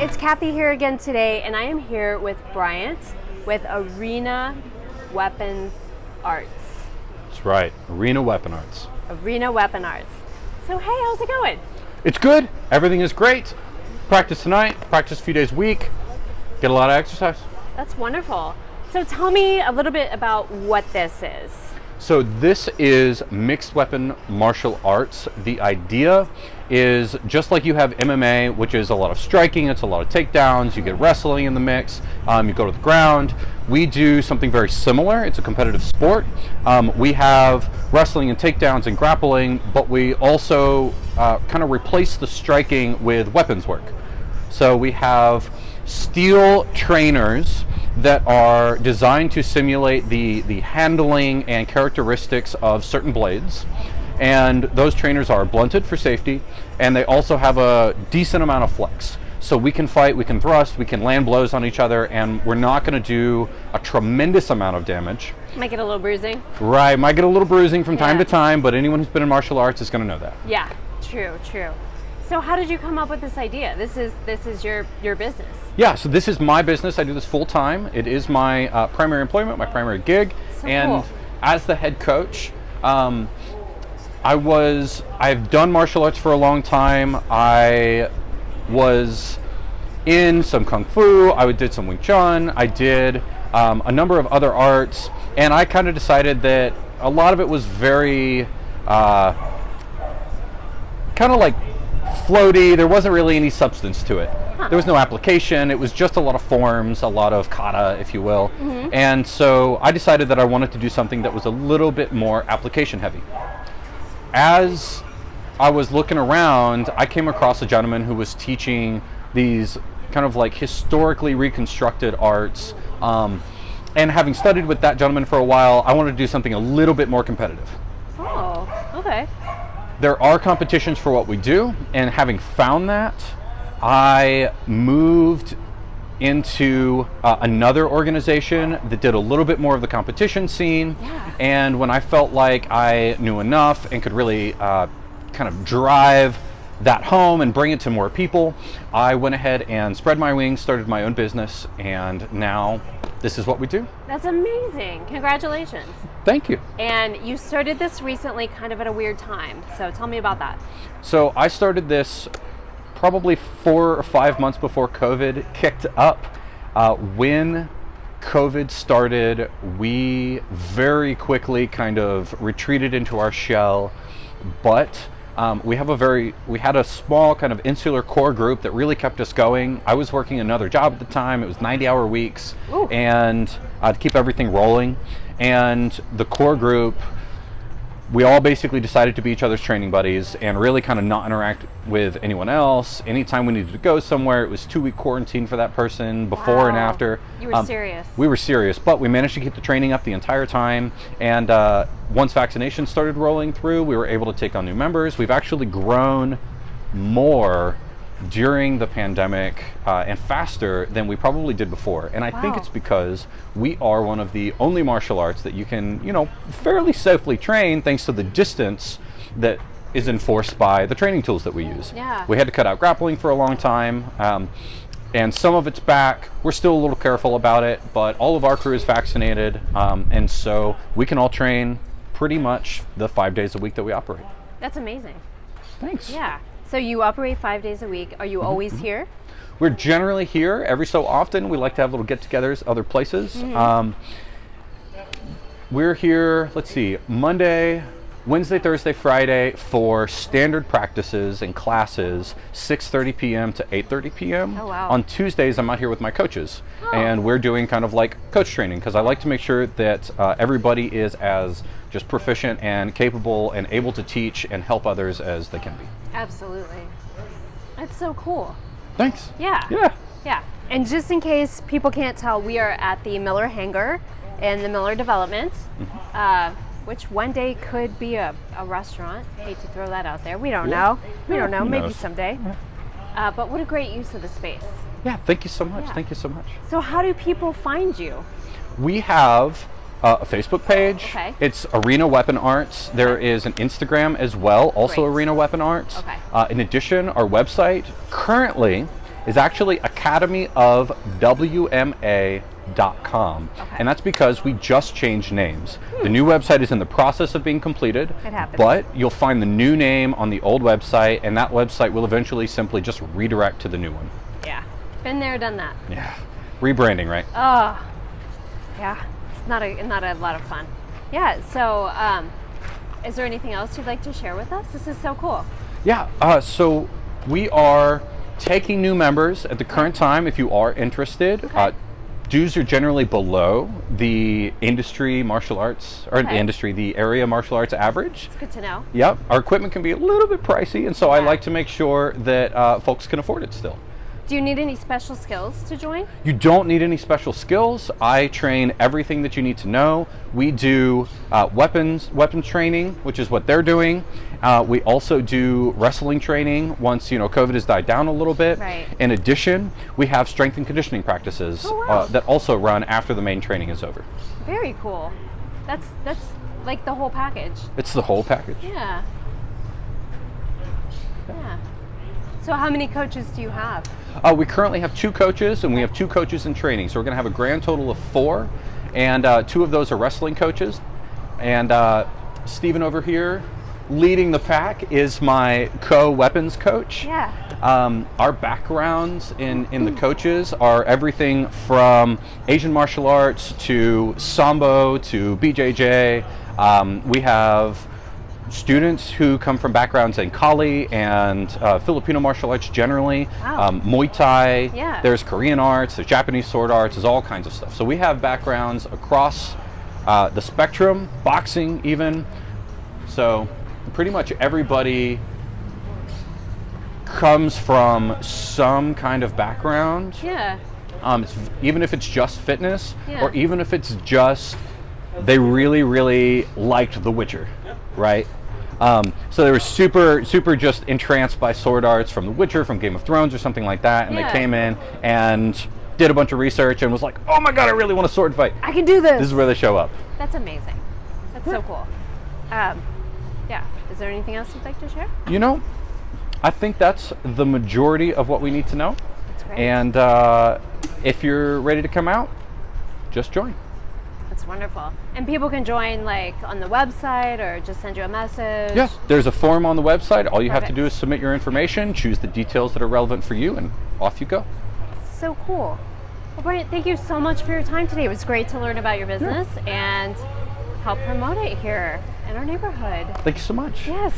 it's Kathy here again today, and I am here with Bryant with Arena Weapon Arts. That's right, Arena Weapon Arts. Arena Weapon Arts. So hey, how's it going? It's good. Everything is great. Practice tonight, practice a few days a week, get a lot of exercise. That's wonderful. So tell me a little bit about what this is. So this is mixed weapon martial arts. The idea is just like you have MMA, which is a lot of striking, it's a lot of takedowns, you get wrestling in the mix, you go to the ground. We do something very similar. It's a competitive sport. We have wrestling and takedowns and grappling, but we also kind of replace the striking with weapons work. So we have steel trainers that are designed to simulate the handling and characteristics of certain blades. And those trainers are blunted for safety, and they also have a decent amount of flex. So we can fight, we can thrust, we can land blows on each other, and we're not going to do a tremendous amount of damage. Might get a little bruising. Right, might get a little bruising from time to time, but anyone who's been in martial arts is going to know that. Yeah, true. So how did you come up with this idea? This is your business. Yeah, so this is my business. I do this full time. It is my primary employment, my primary gig. So and cool. As the head coach, I've done martial arts for a long time. I was in some Kung Fu, I did some Wing Chun, I did a number of other arts, and I kind of decided that a lot of it was very kind of like floaty. There wasn't really any substance to it. There was no application. It was just a lot of forms, a lot of kata, if you will. Mm-hmm. And so I decided that I wanted to do something that was a little bit more application heavy. As I was looking around, I came across a gentleman who was teaching these kind of like historically reconstructed arts. And having studied with that gentleman for a while, I wanted to do something a little bit more competitive. Oh, okay. There are competitions for what we do, and having found that, I moved into another organization that did a little bit more of the competition scene. Yeah. And when I felt like I knew enough and could really kind of drive that home and bring it to more people, I went ahead and spread my wings, started my own business, and now this is what we do. That's amazing. Congratulations. Thank you. And you started this recently kind of at a weird time. So tell me about that. So I started this probably 4 or 5 months before COVID kicked up. When COVID started, we very quickly kind of retreated into our shell, but we had a small kind of insular core group that really kept us going. I was working another job at the time. It was 90-hour weeks. Ooh. And to keep everything rolling. And the core group, we all basically decided to be each other's training buddies and really kind of not interact with anyone else. Anytime we needed to go somewhere, it was 2-week quarantine for that person before and after. You were serious. We were serious, but we managed to keep the training up the entire time. And once vaccinations started rolling through, we were able to take on new members. We've actually grown more during the pandemic and faster than we probably did before. And I think it's because we are one of the only martial arts that you can, fairly safely train thanks to the distance that is enforced by the training tools that we use. Yeah. We had to cut out grappling for a long time, and some of it's back. We're still a little careful about it, but all of our crew is vaccinated, and so we can all train pretty much the 5 days a week that we operate. That's amazing. Thanks. Yeah. So you operate 5 days a week. Are you always here? We're generally here. Every so often, we like to have little get-togethers other places. Mm-hmm. We're here, let's see, Monday, Wednesday, Thursday, Friday for standard practices and classes, 6:30 p.m. to 8:30 p.m. Oh, wow. On Tuesdays, I'm out here with my coaches, and we're doing kind of like coach training because I like to make sure that everybody is as just proficient and capable and able to teach and help others as they can be. Absolutely. That's so cool. Thanks. Yeah. And just in case people can't tell, we are at the Mueller hangar in the Mueller development. Mm-hmm. Which one day could be a restaurant. Hate to throw that out there. We don't know. We don't know. Maybe someday. But what a great use of the space. Yeah, thank you so much. Yeah. Thank you so much. So how do people find you? We have a Facebook page. Okay. It's Arena Weapon Arts. There is an Instagram as well, also Great. Arena Weapon Arts. Okay. In addition, our website currently is actually academyofwma.com. Okay. And that's because we just changed names. The new website is in the process of being completed. It happens. But you'll find the new name on the old website, and that website will eventually simply just redirect to the new one. Yeah. Been there, done that. Yeah. Rebranding, right? Oh, yeah. It's not a lot of fun. Yeah. So, is there anything else you'd like to share with us? This is so cool. Yeah. So we are taking new members at the current time. If you are interested, Okay. dues are generally below the industry martial arts, or Okay. the area martial arts average. It's good to know. Yep. Our equipment can be a little bit pricey, and so I Yeah. like to make sure that folks can afford it still. Do you need any special skills to join? You don't need any special skills. I train everything that you need to know. We do weapons training, which is what they're doing. We also do wrestling training once COVID has died down a little bit. Right. In addition, we have strength and conditioning practices Oh, wow. that also run after the main training is over. Very cool. That's like the whole package. It's the whole package. Yeah. Yeah. So how many coaches do you have? We currently have 2 coaches, and we have 2 coaches in training. So we're going to have a grand total of 4, and 2 of those are wrestling coaches. And Steven over here, leading the pack, is my co-weapons coach. Yeah. Our backgrounds in the coaches are everything from Asian martial arts to Sambo to BJJ. We have students who come from backgrounds in Kali and Filipino martial arts generally, Wow. Muay Thai, Yeah. there's Korean arts, there's Japanese sword arts, there's all kinds of stuff. So we have backgrounds across the spectrum, boxing even. So pretty much everybody comes from some kind of background. Yeah. Even if it's just fitness, Yeah. or even if it's just they really, really liked The Witcher, right? So they were super just entranced by sword arts from The Witcher, from Game of Thrones or something like that, and Yeah. they came in and did a bunch of research and was like, oh my god, I really want a sword fight. I can do this. This is where they show up. That's amazing. That's so cool. Yeah. Is there anything else you'd like to share? I think that's the majority of what we need to know. That's great. And if you're ready to come out, just join. That's wonderful. And people can join like on the website or just send you a message. Yeah, there's a form on the website. All you have to Perfect. do is submit your information, choose the details that are relevant for you, and off you go. So cool. Well, Bryant, thank you so much for your time today. It was great to learn about your business and help promote it here in our neighborhood. Thank you so much. Yes.